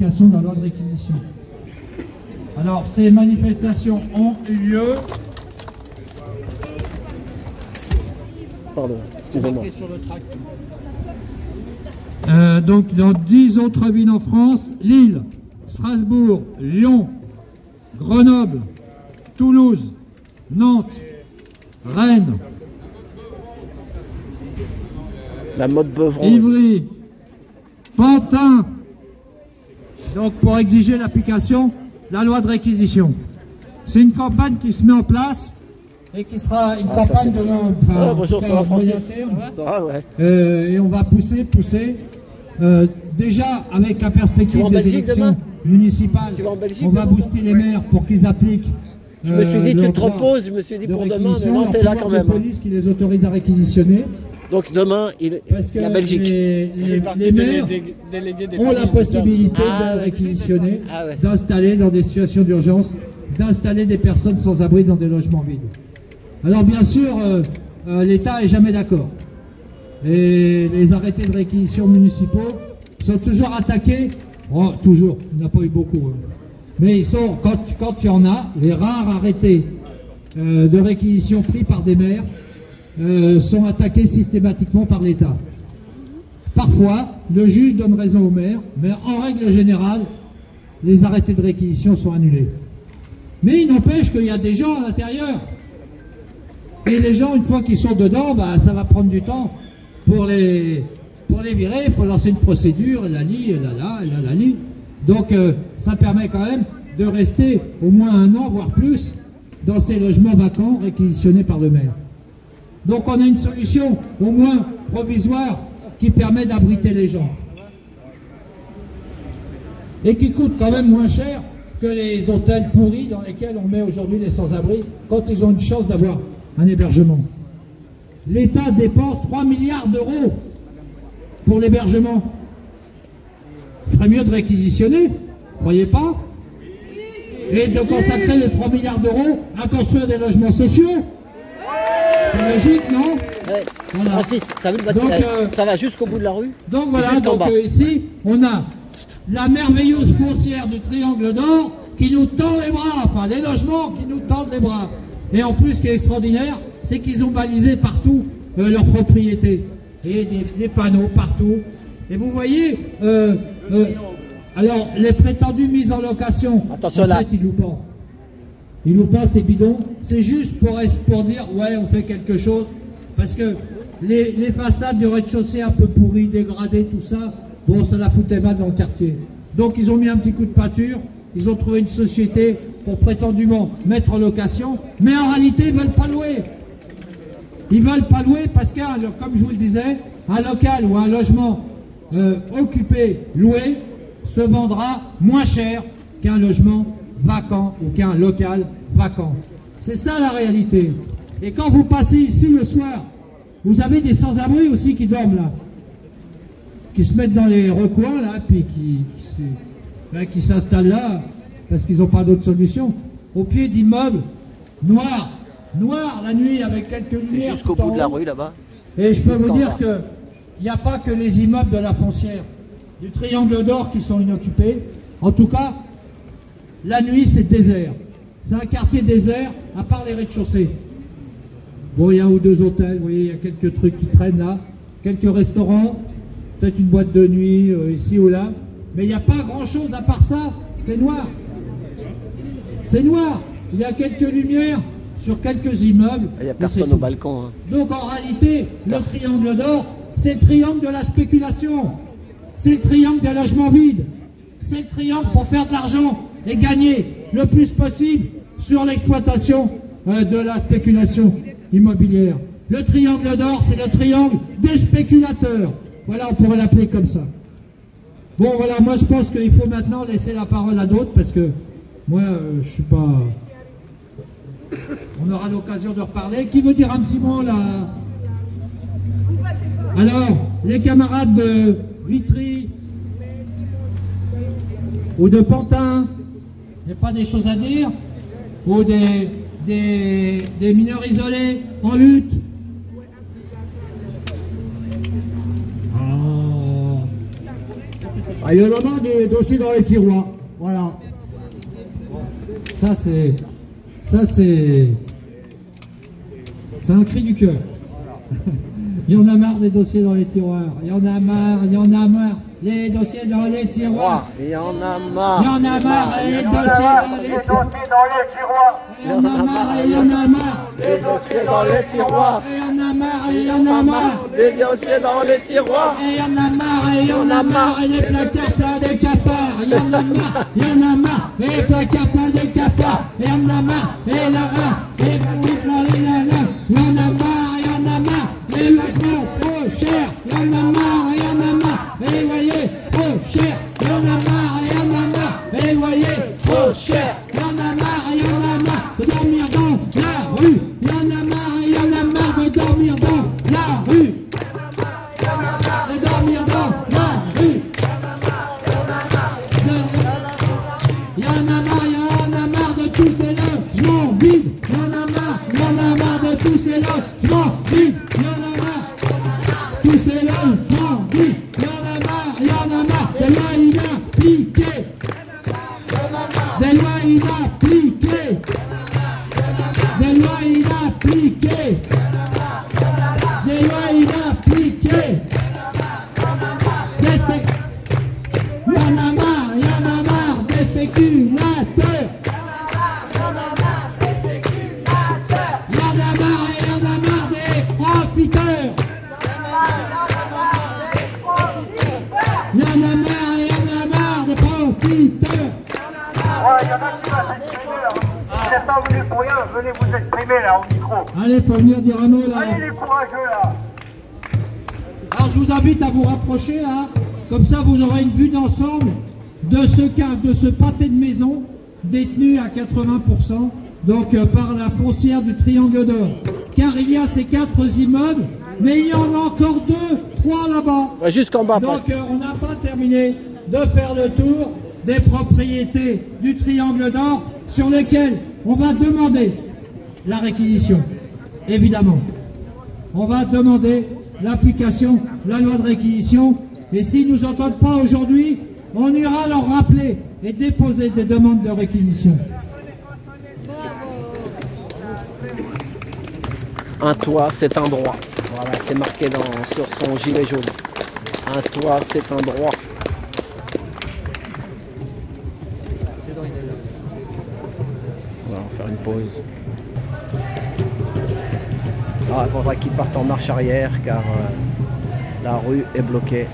de la loi de réquisition. Alors, ces manifestations ont eu lieu. Pardon, excusez-moi. Donc, dans 10 autres villes en France, Lille, Strasbourg, Lyon, Grenoble, Toulouse, Nantes, Rennes, la mode Beuvron. Ivry, Pantin, donc pour exiger l'application de la loi de réquisition. C'est une campagne qui se met en place et qui sera une campagne de long, enfin, bonjour, ça va, Francis? Ça va, ouais. Et on va pousser, déjà avec la perspective des élections municipales, on va booster les maires pour qu'ils appliquent. Je me suis dit, tu te reposes, je me suis dit pour demain, mais non, t'es là quand même. La police qui les autorise à réquisitionner. Donc demain, la Belgique. Les maires ont la possibilité de réquisitionner, d'installer dans des situations d'urgence, d'installer des personnes sans abri dans des logements vides. Alors bien sûr, l'État n'est jamais d'accord. Et les arrêtés de réquisition municipaux sont toujours attaqués. Oh, toujours, il n'y en a pas eu beaucoup. Hein. Mais ils sont, quand il y en a, les rares arrêtés de réquisition pris par des maires sont attaqués systématiquement par l'État. Parfois, le juge donne raison au maire, mais en règle générale, les arrêtés de réquisition sont annulés. Mais il n'empêche qu'il y a des gens à l'intérieur. Et les gens, une fois qu'ils sont dedans, bah, ça va prendre du temps pour les virer. Il faut lancer une procédure, la lie. Donc, ça permet quand même de rester au moins 1 an, voire plus, dans ces logements vacants réquisitionnés par le maire. Donc, on a une solution, au moins provisoire, qui permet d'abriter les gens. Et qui coûte quand même moins cher que les hôtels pourris dans lesquels on met aujourd'hui les sans-abri quand ils ont une chance d'avoir un hébergement. L'État dépense 3 milliards d'euros pour l'hébergement. Il ferait mieux de réquisitionner, croyez pas? Et de consacrer les 3 milliards d'euros à construire des logements sociaux. C'est logique, non? Ouais. Voilà. Francis, t'as vu le bâtiment, ça va jusqu'au bout de la rue? Donc voilà, donc ici, on a la merveilleuse foncière du Triangle d'Or qui nous tend les bras, enfin les logements qui nous tendent les bras. Et en plus, ce qui est extraordinaire, c'est qu'ils ont balisé partout leurs propriétés. Et des panneaux partout. Et vous voyez, alors les prétendues mises en location, attention, en fait, ils louent pas. Ils louent pas ces bidons. C'est juste pour dire, ouais, on fait quelque chose. Parce que les façades du rez-de-chaussée un peu pourries, dégradées, tout ça, bon, ça la foutait mal dans le quartier. Donc ils ont mis un petit coup de pâture. Ils ont trouvé une société pour prétendument mettre en location, mais en réalité, ils ne veulent pas louer. Ils ne veulent pas louer parce que, comme je vous le disais, un local ou un logement occupé, loué, se vendra moins cher qu'un logement vacant ou qu'un local vacant. C'est ça la réalité. Et quand vous passez ici le soir, vous avez des sans-abri aussi qui dorment là, qui se mettent dans les recoins là, puis qui s'installent là, parce qu'ils n'ont pas d'autre solution, au pied d'immeubles noirs la nuit avec quelques lumières. C'est jusqu'au bout de la rue là-bas. Et je peux vous dire qu'il n'y a pas que les immeubles de la foncière, du Triangle d'Or qui sont inoccupés. En tout cas, la nuit c'est désert. C'est un quartier désert, à part les rez-de-chaussée. Bon, il y a 1 ou 2 hôtels, vous voyez, il y a quelques trucs qui traînent là, quelques restaurants, peut-être une boîte de nuit ici ou là, mais il n'y a pas grand-chose à part ça, c'est noir. C'est noir. Il y a quelques lumières sur quelques immeubles. Il n'y a personne au balcon. Hein. Donc en réalité, le Triangle d'Or, c'est le triangle de la spéculation. C'est le triangle des logements vides. C'est le triangle pour faire de l'argent et gagner le plus possible sur l'exploitation de la spéculation immobilière. Le Triangle d'Or, c'est le triangle des spéculateurs. Voilà, on pourrait l'appeler comme ça. Bon, voilà, moi je pense qu'il faut maintenant laisser la parole à d'autres parce que moi, je suis pas... On aura l'occasion de reparler. Qui veut dire un petit mot, là? Alors, les camarades de Vitry ou de Pantin, il n'y a pas des choses à dire? Ou des mineurs isolés en lutte? Ah, il y en a marre des dossiers dans les tiroirs. Voilà. Ça c'est un cri du cœur. Il y en a marre des dossiers dans les tiroirs. Il y en a marre, les dossiers dans les tiroirs. Il y en a marre. Il y en a marre, les dossiers dans les tiroirs. Il y en a marre, il y en a marre. Les dossiers dans les tiroirs. Il y en a marre, il y en a marre. Les dossiers dans les tiroirs. Il y en a marre, il y en a marre. Et les placards pleins de cafards. Il y en a marre, il y en a marre. Et les placards pleins de cafards. Il y en a marre, et là, et tout plein de là. Il y en a marre, il y en a marre. Les logements trop chers. Il y en a marre, il y en a marre. Les loyers trop chers. Il y en a marre, il y en a marre. Les loyers trop chers. Il y en a marre, il y en a marre de dormir dans la rue. Il y en a marre, il y en a marre de dormir dans la rue. De dormir dans la rue. Il y en a marre de tous ces logements vides. Il y en a marre de tous ces logements vides. Il y en a marre, tous ces logements vides. Il y en a marre des lois inappliquées. Des lois inappliquées. Des lois inappliquées. Des lois inappliquées. Il y en a marre des spéculateurs. Il y en a marre des profiteurs. Il y en a marre des profiteurs. Il y en a qui vont s'exprimer là. Vous n'êtes pas venus pour rien, venez vous exprimer là au micro. Allez, faut venir dire un mot là. Allez les courageux là. Alors je vous invite à vous rapprocher là, comme ça vous aurez une vue d'ensemble de ce pâté de maison détenu à 80% donc par la foncière du Triangle d'Or. Car il y a ces 4 immeubles, mais il y en a encore 2, 3 là-bas. Ouais, jusqu'en bas. Donc on n'a pas terminé de faire le tour des propriétés du Triangle d'Or sur lesquelles on va demander la réquisition, évidemment. On va demander l'application, la loi de réquisition, et s'ils ne nous entendent pas aujourd'hui, on ira leur rappeler et déposer des demandes de réquisition. Un toit, c'est un droit. Voilà, c'est marqué sur son gilet jaune. Un toit, c'est un droit. On va faire une pause. Alors, il faudra qu'ils partent en marche arrière car la rue est bloquée.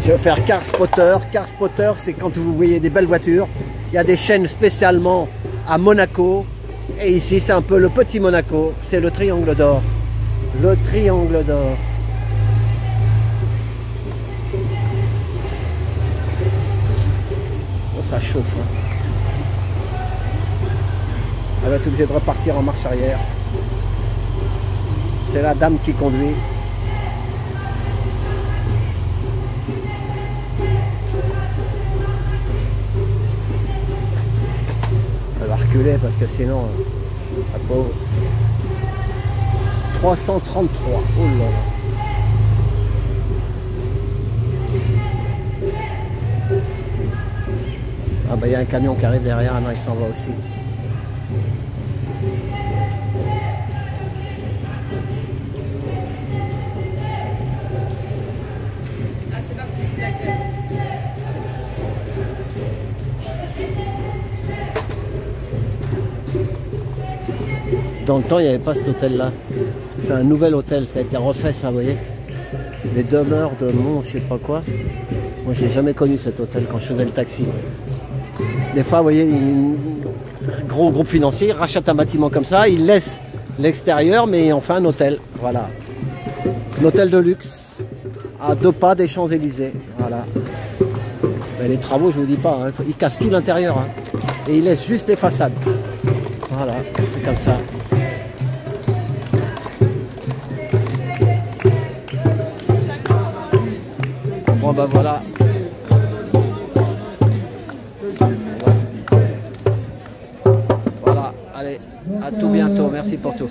Je vais faire car spotter. Car spotter, c'est quand vous voyez des belles voitures. Il y a des chaînes spécialement à Monaco. Et ici, c'est un peu le petit Monaco. C'est le Triangle d'Or. Le Triangle d'Or. Oh, ça chauffe. Hein. Elle va être obligée de repartir en marche arrière. C'est la dame qui conduit. Parce que sinon, la pauvre. 333. Oh là là. Ah bah il y a un camion qui arrive derrière, non, il s'en va aussi. Ah c'est pas possible la gueule. C'est pas possible. Dans le temps, il n'y avait pas cet hôtel-là. C'est un nouvel hôtel, ça a été refait, ça, vous voyez. Les demeures de Mont, je sais pas quoi. Moi, je n'ai jamais connu cet hôtel quand je faisais le taxi. Des fois, vous voyez, un gros groupe financier, il rachète un bâtiment comme ça, il laisse l'extérieur, mais il en fait un hôtel. Voilà. Un hôtel de luxe, à 2 pas des Champs-Élysées. Voilà. Mais les travaux, je vous dis pas, hein, ils cassent tout l'intérieur. Hein, et ils laissent juste les façades. Voilà, c'est comme ça. Bon ben voilà. Voilà, allez, à tout bientôt, merci pour tout.